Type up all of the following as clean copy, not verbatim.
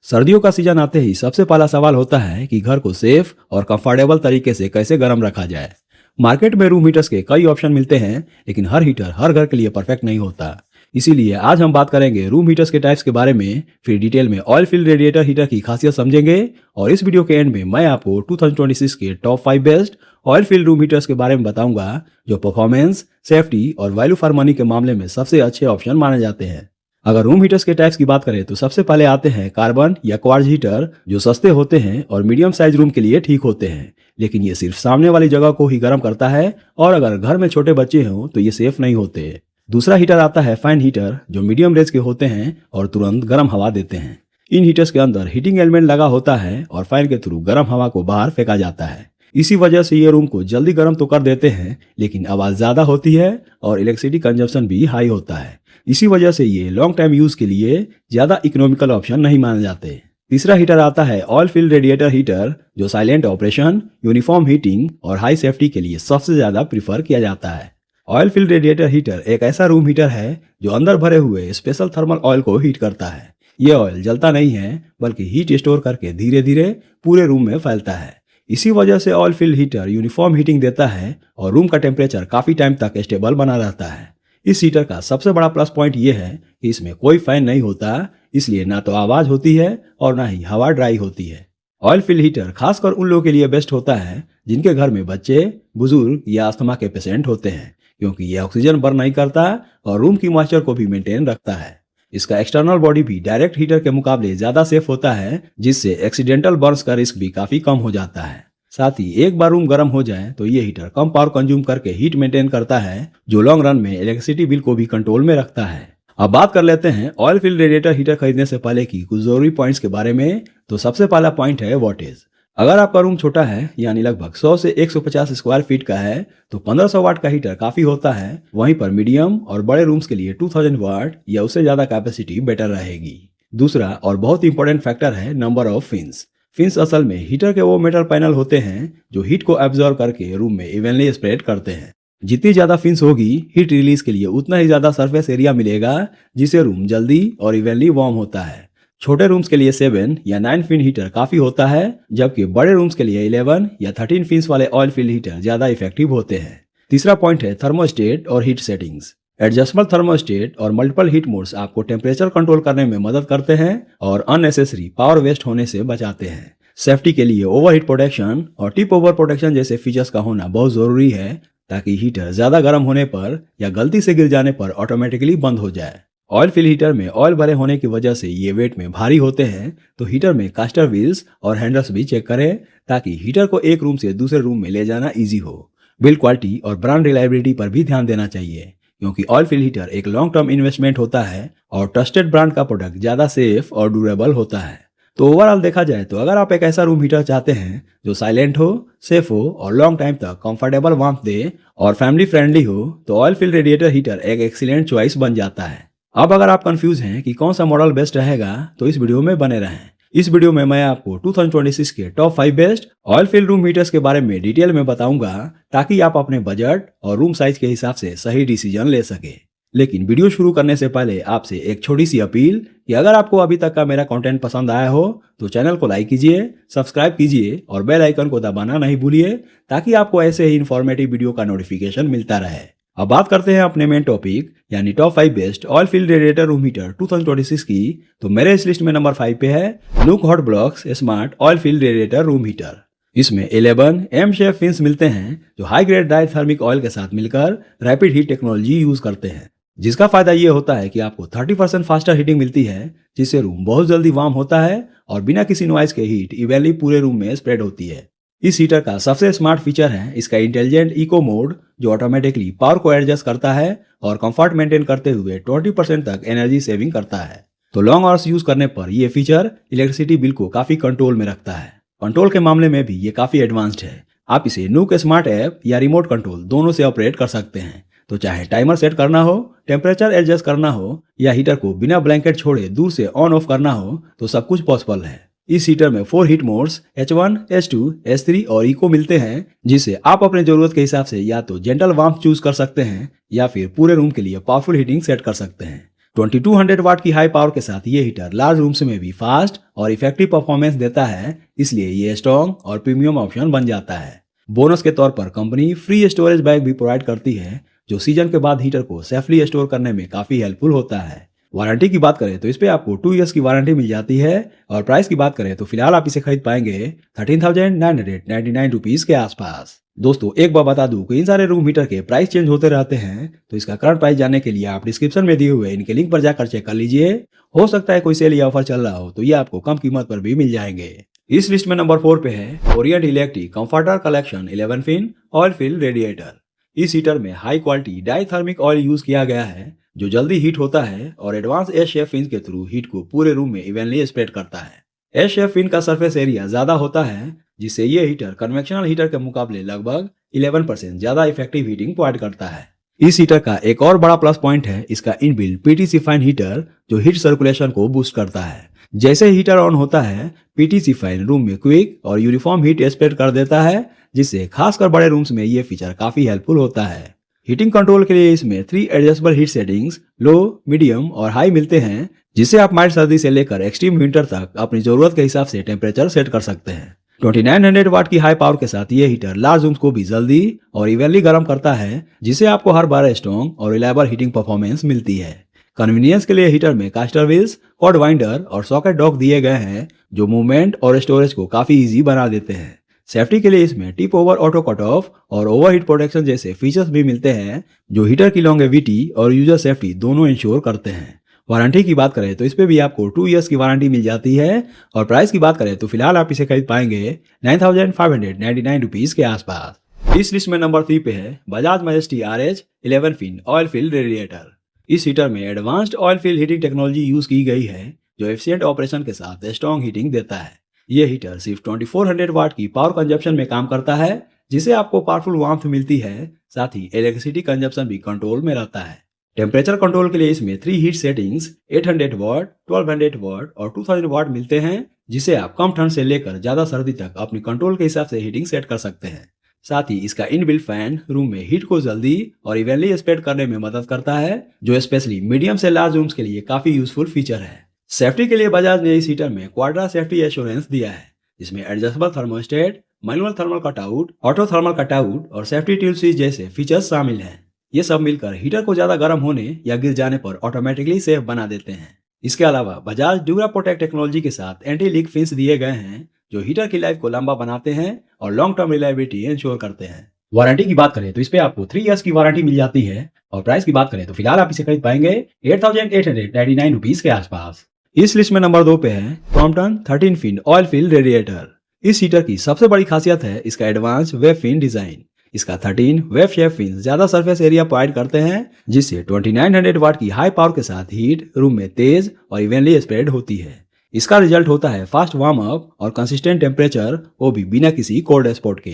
सर्दियों का सीजन आते ही सबसे पहला सवाल होता है कि घर को सेफ और कंफर्टेबल तरीके से कैसे गर्म रखा जाए। मार्केट में रूम हीटर्स के कई ऑप्शन मिलते हैं, लेकिन हर हीटर हर घर के लिए परफेक्ट नहीं होता। इसीलिए आज हम बात करेंगे रूम हीटर्स के टाइप्स के बारे में, फिर डिटेल में ऑयल फिल्ड रेडिएटर हीटर की खासियत समझेंगे और इस वीडियो के एंड में मैं आपको 2026 के top 5 best oil field room heaters के बारे में बताऊंगा, जो परफॉर्मेंस, सेफ्टी और वैल्यू फॉर मनी के मामले में सबसे अच्छे ऑप्शन माने जाते हैं। अगर रूम हीटर्स के टाइप्स की बात करें तो सबसे पहले आते हैं कार्बन या क्वार्ट्ज हीटर, जो सस्ते होते हैं और मीडियम साइज रूम के लिए ठीक होते हैं, लेकिन ये सिर्फ सामने वाली जगह को ही गर्म करता है और अगर घर में छोटे बच्चे हों तो ये सेफ नहीं होते। दूसरा हीटर आता है फैन हीटर, जो मीडियम रेंज के होते हैं और तुरंत गर्म हवा देते हैं। इन हीटर्स के अंदर हीटिंग एलिमेंट लगा होता है और फैन के थ्रू गर्म हवा को बाहर फेंका जाता है। इसी वजह से ये रूम को जल्दी गर्म तो कर देते हैं, लेकिन आवाज ज्यादा होती है और इलेक्ट्रिसिटी कंजप्शन भी हाई होता है। इसी वजह से ये लॉन्ग टाइम यूज के लिए ज्यादा इकोनॉमिकल ऑप्शन नहीं माने जाते। तीसरा हीटर आता है ऑयल फिल्ड रेडिएटर हीटर, जो साइलेंट ऑपरेशन, यूनिफॉर्म हीटिंग और हाई सेफ्टी के लिए सबसे ज्यादा प्रीफर किया जाता है। ऑयल फिल्ड रेडिएटर हीटर एक ऐसा रूम हीटर है जो अंदर भरे हुए स्पेशल थर्मल ऑयल को हीट करता है। यह ऑयल जलता नहीं है, बल्कि हीट स्टोर करके धीरे धीरे पूरे रूम में फैलता है। इसी वजह से oil field heater uniform heating देता है और रूम का टेम्परेचर काफी टाइम तक स्टेबल बना रहता है। इस हीटर का सबसे बड़ा प्लस पॉइंट यह है कि इसमें कोई फैन नहीं होता, इसलिए ना तो आवाज होती है और ना ही हवा ड्राई होती है। ऑयल फिल्ड हीटर खासकर उन लोगों के लिए बेस्ट होता है जिनके घर में बच्चे, बुजुर्ग या अस्थमा के पेशेंट होते हैं, क्योंकि यह ऑक्सीजन बर्न नहीं करता और रूम की मॉइस्चर को भी मेंटेन रखता है। इसका एक्सटर्नल बॉडी भी डायरेक्ट हीटर के मुकाबले ज्यादा सेफ होता है, जिससे एक्सीडेंटल बर्न्स का रिस्क भी काफी कम हो जाता है। साथ ही एक बार रूम गर्म हो जाए तो ये हीटर कम पावर कंज्यूम करके हीट मेंटेन करता है, जो लॉन्ग रन में इलेक्ट्रिसिटी बिल को भी कंट्रोल में रखता है। अब बात कर लेते हैं ऑयल फिल्ड रेडिएटर हीटर खरीदने से पहले की कुछ जरूरी पॉइंट्स के बारे में। तो सबसे पहला पॉइंट है वॉटेज। अगर आपका रूम छोटा है, यानी लगभग 100 से 150 स्क्वायर फीट का है, तो 1500 वाट का हीटर काफी होता है। वहीं पर मीडियम और बड़े रूम्स के लिए 2000 वाट या उससे ज्यादा कैपेसिटी बेटर रहेगी। दूसरा और बहुत इंपॉर्टेंट फैक्टर है नंबर ऑफ फिन्स। फिन्स असल में हीटर के वो मेटल पैनल होते हैं जो हीट को एब्जॉर्ब करके रूम में इवनली स्प्रेड करते हैं। जितनी ज्यादा फिन्स होगी, हीट रिलीज के लिए उतना ही ज्यादा सरफेस एरिया मिलेगा, जिससे रूम जल्दी और इवनली वार्म होता है। छोटे रूम्स के लिए 7 या 9 फिन हीटर काफी होता है, जबकि बड़े रूम्स के लिए 11 या 13 फिन्स वाले ऑयल फिल्ड हीटर ज्यादा इफेक्टिव होते हैं। तीसरा पॉइंट है थर्मोस्टेट और हीट सेटिंग्स। एडजस्टेबल थर्मोस्टेट और मल्टीपल हीट मोड्स आपको टेम्परेचर कंट्रोल करने में मदद करते हैं और अननेसेसरी पावर वेस्ट होने से बचाते हैं। सेफ्टी के लिए ओवरहीट प्रोटेक्शन और टिप ओवर प्रोटेक्शन जैसे फीचर्स का होना बहुत जरूरी है, ताकि हीटर ज्यादा गर्म होने पर या गलती से गिर जाने पर ऑटोमेटिकली बंद हो जाए। ऑयल फिल हीटर में ऑयल भरे होने की वजह से ये वेट में भारी होते हैं, तो हीटर में कास्टर व्हील्स और हैंडल्स भी चेक करें, ताकि हीटर को एक रूम से दूसरे रूम में ले जाना इजी हो। बिल्ड क्वालिटी और ब्रांड रिलायबिलिटी पर भी ध्यान देना चाहिए, क्योंकि ऑयल फिल हीटर एक लॉन्ग टर्म इन्वेस्टमेंट होता है और ट्रस्टेड ब्रांड का प्रोडक्ट ज्यादा सेफ और ड्यूरेबल होता है। तो ओवरऑल देखा जाए तो अगर आप एक ऐसा रूम हीटर चाहते हैं जो साइलेंट हो, सेफ हो और लॉन्ग टाइम तक कंफर्टेबल वार्मथ दे और फैमिली फ्रेंडली हो, तो ऑयल फिल्ड रेडिएटर हीटर एक एक्सीलेंट चॉइस बन जाता है। अब अगर आप कंफ्यूज हैं कि कौन सा मॉडल बेस्ट रहेगा, तो इस वीडियो में बने रहें। इस वीडियो में मैं आपको 2026 के top 5 best oil field room heaters के बारे में डिटेल में बताऊंगा, ताकि आप अपने बजट और रूम साइज के हिसाब से सही डिसीजन ले सके। लेकिन वीडियो शुरू करने से पहले आपसे एक छोटी सी अपील कि अगर आपको अभी तक का मेरा कंटेंट पसंद आया हो तो चैनल को लाइक कीजिए, सब्सक्राइब कीजिए और बेल आइकन को दबाना नहीं भूलिए, ताकि आपको ऐसे ही इन्फॉर्मेटिव वीडियो का नोटिफिकेशन मिलता रहे। अब बात करते हैं अपने मेन टॉपिक यानी top 5 best oil field radiator room heater 2026 की। तो मेरे इस लिस्ट में नंबर 5 पे है नुक hot blocks smart oil field radiator room heater. इसमें 11 एम शेप फिन्स मिलते हैं, जो हाई ग्रेड डायथर्मिक ऑयल के साथ मिलकर रैपिड हीट टेक्नोलॉजी यूज करते हैं, जिसका फायदा ये होता है कि आपको 30% फास्टर हीटिंग मिलती है, जिससे रूम बहुत जल्दी वार्म होता है और बिना किसी नॉइज के हीट इवनली पूरे रूम में स्प्रेड होती है। इस हीटर का सबसे स्मार्ट फीचर है इसका इंटेलिजेंट इको मोड, जो ऑटोमेटिकली पावर को एडजस्ट करता है और कंफर्ट मेंटेन करते हुए 20% तक एनर्जी सेविंग करता है। तो लॉन्ग आवर्स यूज करने पर यह फीचर इलेक्ट्रिसिटी बिल को काफी कंट्रोल में रखता है। कंट्रोल के मामले में भी ये काफी एडवांस्ड है। आप इसे नुक स्मार्ट ऐप या रिमोट कंट्रोल दोनों से ऑपरेट कर सकते हैं। तो चाहे टाइमर सेट करना हो, टेम्परेचर एडजस्ट करना हो या हीटर को बिना ब्लैंकेट छोड़े दूर से ऑन ऑफ करना हो, तो सब कुछ पॉसिबल है। इस हीटर में 4 heat modes H1, H2, H3 और इको मिलते हैं, जिसे आप अपने जरूरत के हिसाब से या तो जेंटल वार्मथ चूज कर सकते हैं या फिर पूरे रूम के लिए पावरफुल हीटिंग सेट कर सकते हैं। 2200 वाट की हाई पावर के साथ ये हीटर लार्ज रूम्स में भी फास्ट और इफेक्टिव परफॉर्मेंस देता है, इसलिए ये स्ट्रॉन्ग और प्रीमियम ऑप्शन बन जाता है। बोनस के तौर पर कंपनी फ्री स्टोरेज बैग भी प्रोवाइड करती है, जो सीजन के बाद हीटर को सेफली स्टोर करने में काफी हेल्पफुल होता है। वारंटी की बात करें तो इस पे आपको 2 इयर्स की वारंटी मिल जाती है, और प्राइस की बात करें तो फिलहाल आप इसे खरीद पाएंगे 13,999 रुपीज के आसपास। दोस्तों एक बार बता दूं कि इन सारे रूम हीटर के प्राइस चेंज होते रहते हैं, तो इसका करंट प्राइस जानने के लिए आप डिस्क्रिप्शन में दिए हुए इनके लिंक पर जाकर चेक कर लीजिए। हो सकता है कोई सेल या ऑफर चल रहा हो तो ये आपको कम कीमत पर भी मिल जाएंगे। इस लिस्ट में नंबर 4 पे है Orient electric comforter collection 11 fin oil fill radiator. इस हीटर में high quality diathermic oil use किया गया है, जो जल्दी हीट होता है और एडवांस एयर शेप फिन के थ्रू हीट को पूरे रूम में इवनली स्प्रेड करता है। एयर शेप फिन का सरफेस एरिया ज्यादा होता है, जिससे ये हीटर कन्वेंशनल हीटर के मुकाबले लगभग 11% ज्यादा इफेक्टिव हीटिंग प्रोवाइड करता है। इस हीटर का एक और बड़ा प्लस पॉइंट है इसका इनबिल्ट पीटीसी फाइन हीटर, जो हीट सर्कुलेशन को बूस्ट करता है। जैसे हीटर ऑन होता है, पीटीसी फाइन रूम में क्विक और यूनिफॉर्म हीट स्प्रेड कर देता है, जिससे खासकर बड़े रूम्स में ये फीचर काफी हेल्पफुल होता है। हीटिंग कंट्रोल के लिए इसमें 3 एडजस्टेबल हीट सेटिंग्स लो, मीडियम और हाई मिलते हैं, जिससे आप माइल्ड सर्दी से लेकर एक्सट्रीम विंटर तक अपनी जरूरत के हिसाब से टेम्परेचर सेट कर सकते हैं। 2900 वाट की हाई पावर के साथ ये हीटर लार्ज रूम्स को भी जल्दी और इवनली गर्म करता है, जिससे आपको हर बार स्ट्रॉन्ग और रिलायबल हीटिंग परफॉर्मेंस मिलती है। कन्वीनियंस के लिए हीटर में कास्टर व्हील्स, कॉर्ड वाइंडर और सॉकेट डॉक दिए गए हैं, जो मूवमेंट और स्टोरेज को काफी इजी बना देते हैं। सेफ्टी के लिए इसमें tip over auto cut off और ओवरहीट प्रोटेक्शन जैसे फीचर्स भी मिलते हैं, जो हीटर की लॉन्गेविटी और यूजर सेफ्टी दोनों इंश्योर करते हैं। वारंटी की बात करें तो इस पे भी आपको 2 इयर्स की वारंटी मिल जाती है, और प्राइस की बात करें तो फिलहाल आप इसे खरीद पाएंगे 9,599 रुपीज के आसपास। इस लिस्ट में नंबर 3 पे है Bajaj Majesty RH 11 fin oil fill radiator. इस हीटर में advanced oil fill heating technology use की गई है, जो एफिशिएंट ऑपरेशन के साथ स्ट्रॉन्ग हीटिंग देता है। यह हीटर सिर्फ 2400 वाट की पावर कंजप्शन में काम करता है, जिससे आपको पावरफुल वार्मथ मिलती है, साथ ही इलेक्ट्रिसिटी कंजप्शन भी कंट्रोल में रहता है। टेम्परेचर कंट्रोल के लिए इसमें 3 हीट सेटिंग्स 800 वाट, 1200 वाट और 2000 वाट मिलते हैं, जिसे आप कम ठंड से लेकर ज्यादा सर्दी तक अपनी कंट्रोल के हिसाब से हीटिंग सेट कर सकते हैं। साथ ही इसका इनबिल्ट फैन रूम में हीट को जल्दी और इवनली स्प्रेड करने में मदद करता है, जो स्पेशली मीडियम से लार्ज रूम्स के लिए काफी यूजफुल फीचर है। सेफ्टी के लिए बजाज ने इस हीटर में क्वाड्रा सेफ्टी एश्योरेंस दिया है, जिसमें adjustable thermostat, manual thermal cutout, auto thermal cutout और सेफ्टी ट्यूब स्विच जैसे फीचर्स शामिल हैं। ये सब मिलकर हीटर को ज्यादा गर्म होने या गिर जाने पर ऑटोमेटिकली सेफ बना देते हैं। इसके अलावा बजाज ड्यूरा प्रोटेक्ट टेक्नोलॉजी के साथ एंटी लीक फिन्स दिए गए हैं, जो हीटर की लाइफ को लंबा बनाते हैं और लॉन्ग टर्म रिलायबिलिटी इंश्योर करते हैं। वारंटी की बात करें तो इस पे आपको 3 इयर्स की वारंटी मिल जाती है, और प्राइस की बात करें तो फिलहाल आप इसे खरीद पाएंगे 8,899 रुपीज के आसपास। इस लिस्ट में नंबर 2 पे है Crompton 13 fin oil fill radiator. इस हीटर की सबसे बड़ी खासियत है इसका एडवांस वेब फिन डिजाइन। इसका 13 वेब शेप फिन ज्यादा सरफेस एरिया प्रोवाइड करते हैं, जिससे 2900 वाट की हाई पावर के साथ हीट रूम में तेज और इवनली स्प्रेड होती है। इसका रिजल्ट होता है फास्ट वार्म अप और कंसिस्टेंट टेम्परेचर, वो भी बिना किसी कोल्ड स्पॉट के।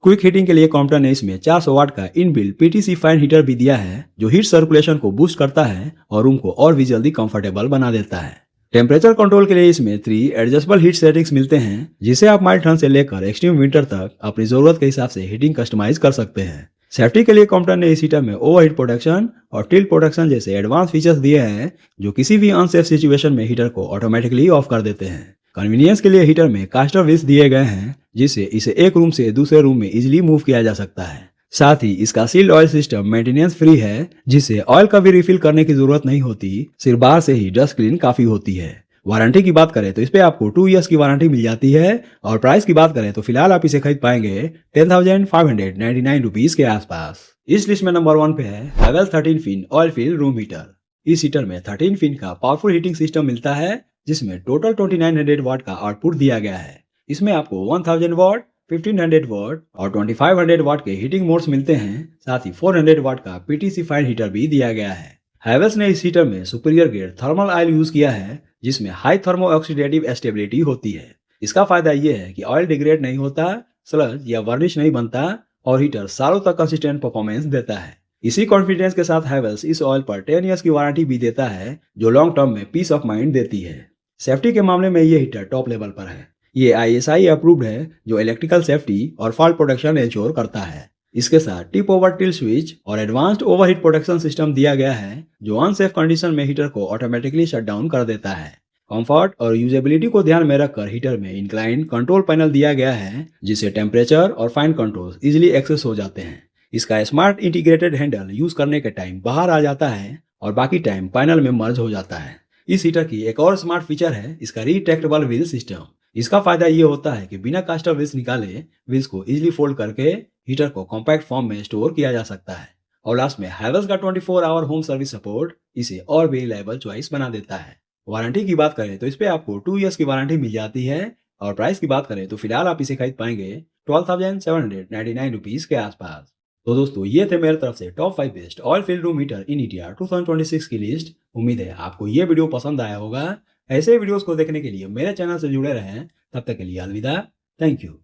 क्विक हीटिंग के लिए क्रॉम्पटन ने इसमें 400 वाट का इनबिल्ट पीटीसी फाइन हीटर भी दिया है, जो हीट सर्कुलेशन को बूस्ट करता है और रूम को और भी जल्दी कंफर्टेबल बना देता है। टेम्परेचर कंट्रोल के लिए इसमें 3 एडजस्टेबल हीट सेटिंग्स मिलते हैं, जिसे आप माइल्ड ठंड से लेकर एक्सट्रीम विंटर तक अपनी जरूरत के हिसाब से हीटिंग कस्टमाइज कर सकते हैं। सेफ्टी के लिए क्रॉम्पटन ने इस हीटर में ओवरहीट प्रोटेक्शन और टिल्ट प्रोटेक्शन जैसे एडवांस फीचर्स दिए हैं, जो किसी भी अनसेफ सिचुएशन में हीटर को ऑटोमेटिकली ऑफ कर देते हैं। कन्वीनियंस के लिए हीटर में कास्टर व्हील्स दिए गए हैं, जिससे इसे एक रूम से दूसरे रूम में इजिली मूव किया जा सकता है। साथ ही इसका sealed oil system maintenance free है, जिससे ऑयल का भी रिफिल करने की जरूरत नहीं होती, सिर्फ बाहर से ही डस्ट क्लीन काफी होती है। वारंटी की बात करें तो इस पे आपको 2 इयर्स की वारंटी मिल जाती है, और प्राइस की बात करें तो फिलहाल आप इसे खरीद पाएंगे 10,599 रुपीज के आसपास। इस लिस्ट में नंबर 1 पे है Havells 13 fin oil fill room heater. इस हीटर में 13 पिन का पावरफुल हीटिंग सिस्टम मिलता है, जिसमें टोटल 2900 वाट का आउटपुट दिया गया है। इसमें आपको 1000 वाट, 1500 वाट और 2500 वाट के हीटिंग मोड्स मिलते हैं, साथ ही 400 वाट का पीटीसी फाइन हीटर भी दिया गया है। हैवेल्स ने इस हीटर में superior grade thermal oil use किया है, जिसमें हाई थर्मो ऑक्सीडेटिव स्टेबिलिटी होती है। इसका फायदा यह है कि ऑयल डिग्रेड नहीं होता, स्लज या वर्निश नहीं बनता, और हीटर सालों तक कंसिस्टेंट परफॉर्मेंस देता है। इसी कॉन्फिडेंस के साथ हैवेल्स इस ऑयल पर 10 इयर्स की वारंटी भी देता है, जो लॉन्ग टर्म में पीस ऑफ माइंड देती है। सेफ्टी के मामले में ये हीटर टॉप लेवल पर है। ये ISI अप्रूव्ड है, जो इलेक्ट्रिकल सेफ्टी और फॉल्ट प्रोटेक्शन इंश्योर करता है। इसके साथ टिप ओवर टिल स्विच और एडवांस्ड ओवरहीट प्रोटेक्शन सिस्टम दिया गया है जो अनसेफ कंडीशन में हीटर को ऑटोमेटिकली शट डाउन कर देता है। कंफर्ट और यूजेबिलिटी को ध्यान में रखकर हीटर में इंक्लाइन कंट्रोल पैनल दिया गया है जिससे टेम्परेचर और फाइन कंट्रोल इजिली एक्सेस हो जाते हैं। इसका स्मार्ट इंटीग्रेटेड हैंडल यूज करने के टाइम बाहर आ जाता है और बाकी टाइम पैनल में मर्ज हो जाता है। इस हीटर की एक और स्मार्ट फीचर है इसका रिट्रैक्टेबल व्हील सिस्टम। इसका फायदा ये होता है कि बिना कास्टर व्हील्स निकाले व्हील्स को इजिली फोल्ड करके हीटर को कॉम्पैक्ट फॉर्म में स्टोर किया जा सकता है। और लास्ट में हैवेल्स का 24 आवर होम सर्विस सपोर्ट इसे और भी रिलायबल चॉइस बना देता है। वारंटी की बात करें तो इस पे आपको 2 इयर्स की वारंटी मिल जाती है और प्राइस की बात करें तो फिलहाल आप इसे खरीद पाएंगे 12,799 रुपीज के आसपास। तो दोस्तों ये थे मेरी तरफ से top 5 best oil field room heater in India 2026 की लिस्ट। उम्मीद है आपको ये वीडियो पसंद आया होगा। ऐसे वीडियोस को देखने के लिए मेरे चैनल से जुड़े रहें। तब तक के लिए अलविदा। Thank you.